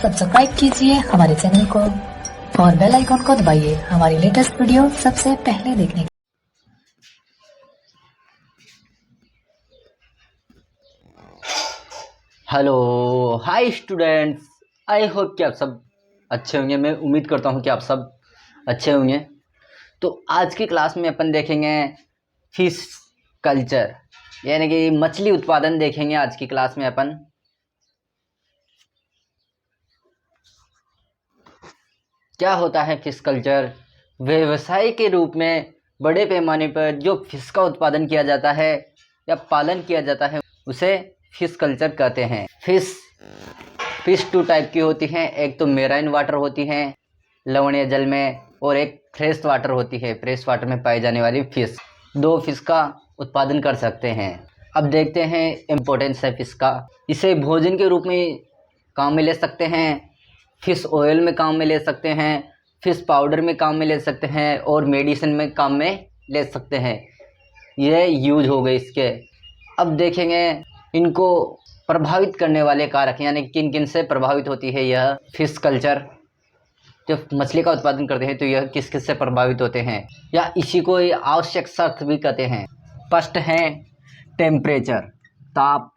Subscribe कीजिए हमारे channel को और बेल आइकॉन को दबाइए हमारी लेटेस्ट वीडियो सबसे पहले देखने के लिए। Hello hi students, I hope कि आप सब अच्छे होंगे। मैं उम्मीद करता हूं कि आप सब अच्छे होंगे। तो आज की क्लास में अपन देखेंगे फिश कल्चर, यानी कि मछली उत्पादन देखेंगे। आज की क्लास में अपन क्या होता है फिश कल्चर, व्यवसाय के रूप में बड़े पैमाने पर जो फिश का उत्पादन किया जाता है या पालन किया जाता है उसे फिश कल्चर कहते हैं। फिश टू टाइप की होती हैं। एक तो मेराइन वाटर होती हैं लवणीय जल में, और एक फ्रेश वाटर होती है, फ्रेश वाटर में पाई जाने वाली फिश। दो फिश का उत्पादन कर सकते हैं। अब देखते हैं इम्पोर्टेंस है फिश का। इसे भोजन के रूप में काम में ले सकते हैं, फिश ऑयल में काम में ले सकते हैं, फिश पाउडर में काम में ले सकते हैं, और मेडिसिन में काम में ले सकते हैं। ये यूज हो गए इसके। अब देखेंगे इनको प्रभावित करने वाले कारक, यानी किन किन से प्रभावित होती है यह फिश कल्चर। जब मछली का उत्पादन करते हैं तो यह किस किस से प्रभावित होते हैं, या इसी को आवश्यक शर्त भी कहते हैं। फर्स्ट है टेम्परेचर, ताप।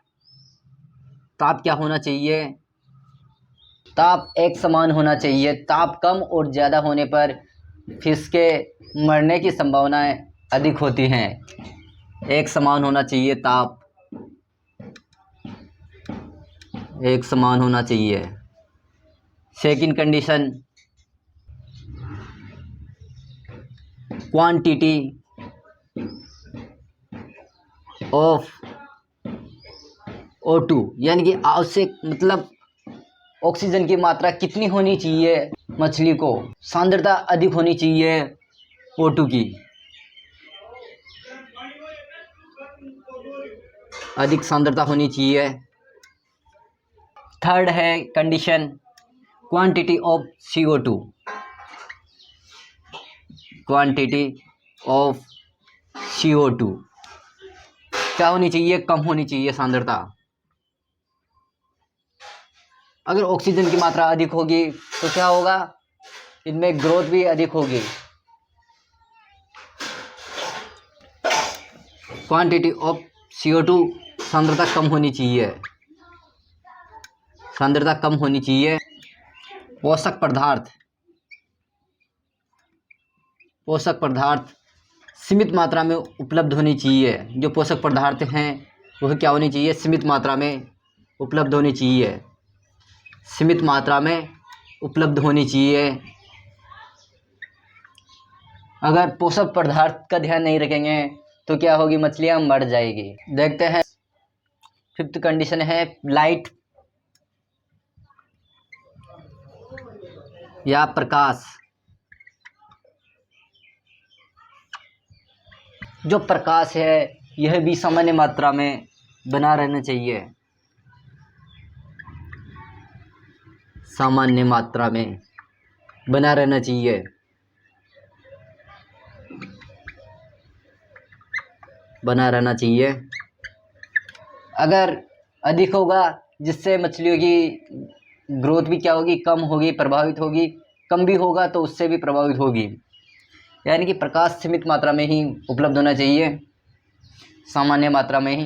ताप क्या होना चाहिए? ताप एक समान होना चाहिए। ताप कम और ज़्यादा होने पर फिश के मरने की संभावनाएं अधिक होती हैं। एक समान होना चाहिए, ताप एक समान होना चाहिए। Second condition, quantity of O2, यानी कि आवश्यक मतलब ऑक्सीजन की मात्रा कितनी होनी चाहिए मछली को। सांद्रता अधिक होनी चाहिए O2 की, अधिक सांद्रता होनी चाहिए। थर्ड है condition, quantity of CO2, quantity of CO2 क्या होनी चाहिए? कम होनी चाहिए सांद्रता। अगर ऑक्सीजन की मात्रा अधिक होगी तो क्या होगा? इनमें ग्रोथ भी अधिक होगी। क्वांटिटी ऑफ CO2, सांद्रता कम होनी चाहिए, सांद्रता कम होनी चाहिए। पोषक पदार्थ, पोषक पदार्थ सीमित मात्रा में उपलब्ध होनी चाहिए। जो पोषक पदार्थ हैं वह क्या होनी चाहिए? सीमित मात्रा में उपलब्ध होनी चाहिए, सीमित मात्रा में उपलब्ध होनी चाहिए। अगर पोषक पदार्थ का ध्यान नहीं रखेंगे तो क्या होगी? मछलियां मर जाएगी। देखते हैं फिफ्थ कंडीशन है लाइट या प्रकाश। जो प्रकाश है यह भी सामान्य मात्रा में बना रहना चाहिए, सामान्य मात्रा में बना रहना चाहिए। बना रहना चाहिए। अगर अधिक होगा जिससे मछलियों की ग्रोथ भी क्या होगी? कम होगी, प्रभावित होगी। कम भी होगा तो उससे भी प्रभावित होगी। यानी कि प्रकाश सीमित मात्रा में ही उपलब्ध होना चाहिए, सामान्य मात्रा में ही।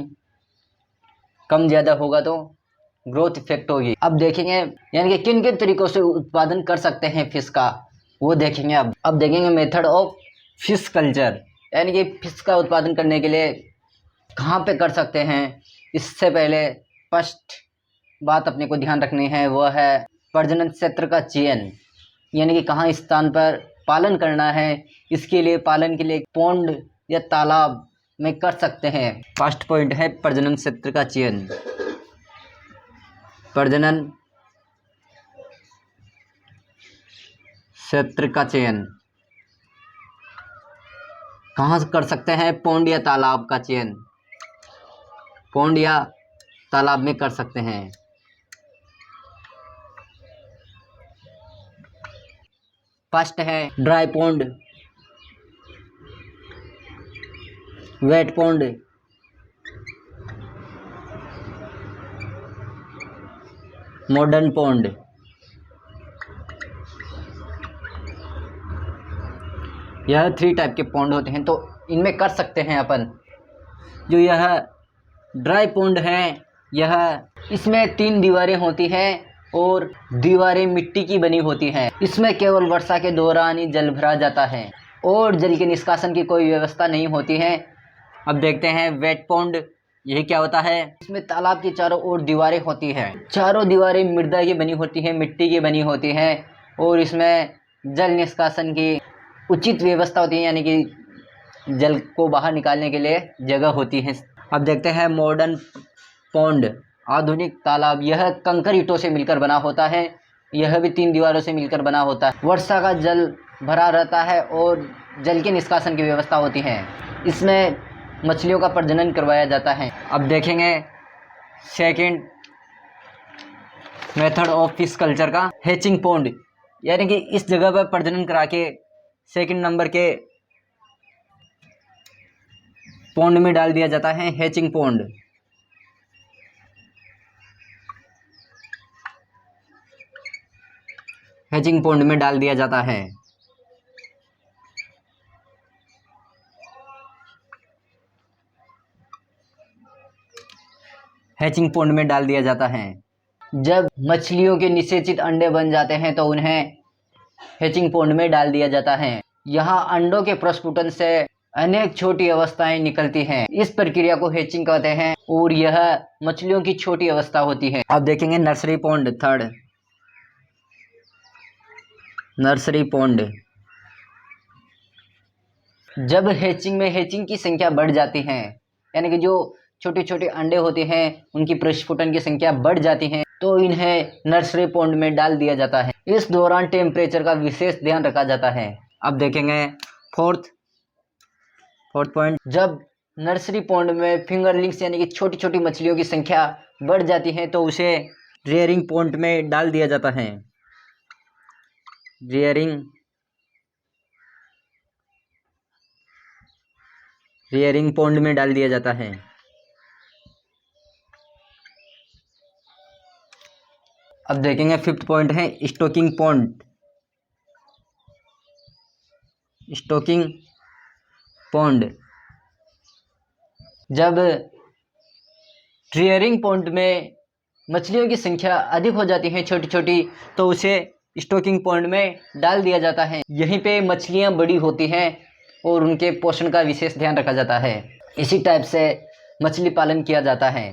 कम ज़्यादा होगा तो ग्रोथ इफेक्ट होगी। अब देखेंगे यानी कि किन किन तरीकों से उत्पादन कर सकते हैं फिश का, वो देखेंगे। अब देखेंगे मेथड ऑफ फिश कल्चर, यानी कि फिश का उत्पादन करने के लिए कहाँ पे कर सकते हैं। इससे पहले फर्स्ट बात अपने को ध्यान रखनी है, वह है प्रजनन क्षेत्र का चयन, यानी कि कहाँ स्थान पर पालन करना है। इसके लिए पालन के लिए पौंड या तालाब में कर सकते हैं। फर्स्ट पॉइंट है प्रजनन क्षेत्र का चयन। प्रजनन क्षेत्र का चयन कहाँ कर सकते हैं? पौंड या तालाब का चयन, पौंड या तालाब में कर सकते हैं। फर्स्ट है dry pond, wet pond, modern pond. यह 3 टाइप के पॉन्ड होते हैं, तो इनमें कर सकते हैं अपन। जो यह ड्राई पॉन्ड है, यह इसमें 3 दीवारें होती हैं और दीवारें मिट्टी की बनी होती हैं। इसमें केवल वर्षा के दौरान ही जल भरा जाता है और जल के निष्कासन की कोई व्यवस्था नहीं होती है। अब देखते हैं वेट पॉन्ड, यही क्या होता है। इसमें तालाब की चारों ओर दीवारें होती हैं, चारों दीवारें मृदा की बनी होती हैं, मिट्टी की बनी होती हैं और इसमें जल निष्कासन की उचित व्यवस्था होती है, यानी कि जल को बाहर निकालने के लिए जगह होती है। अब देखते हैं मॉडर्न पॉन्ड, आधुनिक तालाब। यह कंकड़ ईंटों से मिलकर बना होता है, यह भी 3 दीवारों से मिलकर बना होता है। वर्षा का जल भरा रहता है और जल के निष्कासन की व्यवस्था होती है। इसमें मछलियों का प्रजनन करवाया जाता है। अब देखेंगे second method of fish culture का, हैचिंग पॉन्ड, यानी कि इस जगह पर प्रजनन करा के सेकंड नंबर के पॉन्ड में डाल दिया जाता है, हैचिंग पॉन्ड। हैचिंग पॉन्ड में डाल दिया जाता है। हैचिंग पॉन्ड में डाल दिया जाता है। जब मछलियों के निषेचित अंडे बन जाते हैं तो उन्हें हैचिंग पॉन्ड में डाल दिया जाता है। यहाँ अंडों के प्रस्फुटन से अनेक छोटी अवस्थाएं निकलती हैं, इस प्रक्रिया को हैचिंग कहते हैं और यह मछलियों की छोटी अवस्था होती है। अब देखेंगे nursery pond, third nursery pond. जब हैचिंग में हैचिंग की संख्या बढ़ जाती है, यानी कि जो छोटे छोटे अंडे होते हैं उनकी प्रस्फुटन की संख्या बढ़ जाती है, तो इन्हें नर्सरी पॉन्ड में डाल दिया जाता है। इस दौरान टेम्परेचर का विशेष ध्यान रखा जाता है। अब देखेंगे फोर्थ पॉइंट, जब नर्सरी पॉन्ड में फिंगरलिंग्स यानी कि छोटी छोटी मछलियों की संख्या बढ़ जाती है तो उसे रेयरिंग पॉन्ड में डाल दिया जाता है। रेयरिंग पॉन्ड में डाल दिया जाता है। अब देखेंगे फिफ्थ पॉइंट है स्टॉकिंग पॉन्ड। स्टॉकिंग पॉन्ड, जब रेयरिंग पॉन्ड में मछलियों की संख्या अधिक हो जाती है छोटी छोटी, तो उसे स्टॉकिंग पॉन्ड में डाल दिया जाता है। यहीं पे मछलियां बड़ी होती हैं और उनके पोषण का विशेष ध्यान रखा जाता है। इसी टाइप से मछली पालन किया जाता है।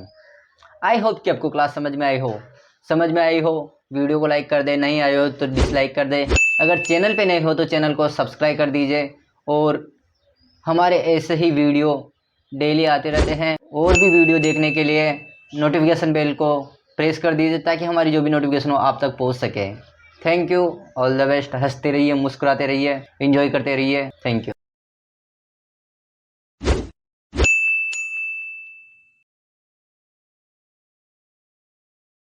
आई होप कि आपको क्लास समझ में आई हो। वीडियो को लाइक कर दे, नहीं आए हो तो डिसलाइक कर दे। अगर चैनल पे नए हो तो चैनल को सब्सक्राइब कर दीजिए और हमारे ऐसे ही वीडियो डेली आते रहते हैं। और भी वीडियो देखने के लिए नोटिफिकेशन बेल को प्रेस कर दीजिए ताकि हमारी जो भी नोटिफिकेशन हो आप तक पहुंच सके। Thank you, all the best. हंसते रहिए, मुस्कुराते रहिए, एंजॉय करते रहिए। Thank you.